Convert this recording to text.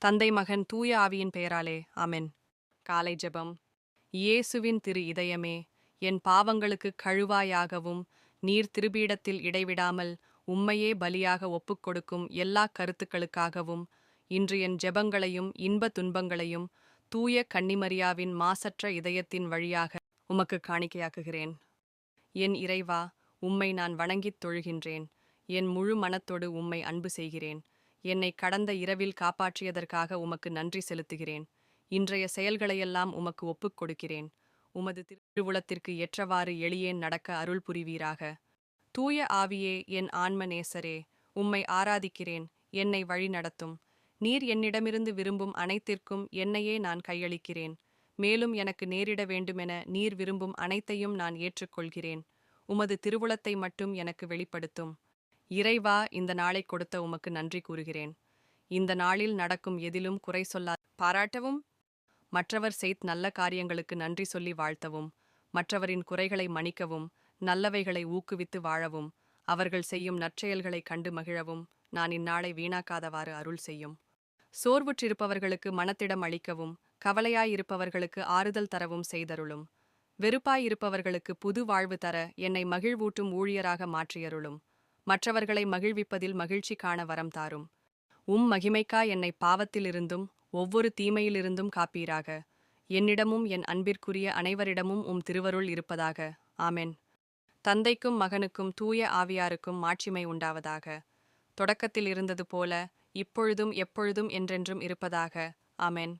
தந்தை மகன் தூய ஆவியின் பெயராலே ஆமென். காலை ஜெபம். இயேசுவின் திரு இதயமே, என் பாவங்களுக்கு கழுவாயாகவும் நீர் திருபீடத்தில் இடைவிடாமல் உம்மையே பலியாக ஒப்புக்கொடுக்கும் எல்லா கருத்துக்களுக்காகவும் இன்று என் ஜெபங்களையும் இன்ப துன்பங்களையும் தூய கன்னிமரியாவின் மாசற்ற இதயத்தின் வழியாக உமக்கு காணிக்கையாக்குகிறேன். என் இறைவா, உம்மை நான் வணங்கித் தொழுகின்றேன். என் முழு மனத்தோடு உம்மை அன்பு செய்கிறேன். என்னை கடந்த இரவில் காப்பாற்றியதற்காக உமக்கு நன்றி செலுத்துகிறேன். இன்றைய செயல்களையெல்லாம் உமக்கு ஒப்புக் கொடுக்கிறேன். உமது திருவுளத்திற்கு ஏற்றவாறு எளியேன் நடக்க அருள் புரிவீராக. தூய ஆவியே, என் ஆன்ம நேசரே, உம்மை ஆராதிக்கிறேன். என்னை வழி நடத்தும். நீர் என்னிடமிருந்து விரும்பும் அனைத்திற்கும் என்னையே நான் கையளிக்கிறேன். மேலும் எனக்கு நேரிட வேண்டுமென நீர் விரும்பும் அனைத்தையும் நான் ஏற்றுக்கொள்கிறேன். உமது திருவுளத்தை மட்டும் எனக்கு வெளிப்படுத்தும். இறைவா, இந்த நாளை கொடுத்த உமக்கு நன்றி கூறுகிறேன். இந்த நாளில் நடக்கும் எதிலும் குறை சொல்லா பாராட்டவும், மற்றவர் நல்ல காரியங்களுக்கு நன்றி சொல்லி வாழ்த்தவும், மற்றவரின் குறைகளை மன்னிக்கவும், நல்லவைகளை ஊக்குவித்து வாழவும், அவர்கள் செய்யும் நற்செயல்களை கண்டு மகிழவும் நான் இந்நாளை வீணாக்காதவாறு அருள் செய்யும். சோர்வுற்றிருப்பவர்களுக்கு மனத்திடம் அளிக்கவும், கவலையாயிருப்பவர்களுக்கு ஆறுதல் தரவும் செய்தருளும். வெறுப்பாயிருப்பவர்களுக்கு புது வாழ்வு தர என்னை மகிழ்வூட்டும் ஊழியராக மாற்றியருளும். மற்றவர்களை மகிழ்விப்பதில் மகிழ்ச்சி காண வரம் தாரும். மகிமைக்காய் என்னை பாவத்திலிருந்தும் ஒவ்வொரு தீமையிலிருந்தும் காப்பீராக. என்னிடமும் என் அன்பிற்குரிய அனைவரிடமும் திருவருள் இருப்பதாக. ஆமென். தந்தைக்கும் மகனுக்கும் தூய ஆவியாருக்கும் மாட்சிமை உண்டாவதாக. தொடக்கத்தில் இருந்தது போல இப்பொழுதும் எப்பொழுதும் என்றென்றும் இருப்பதாக. ஆமென்.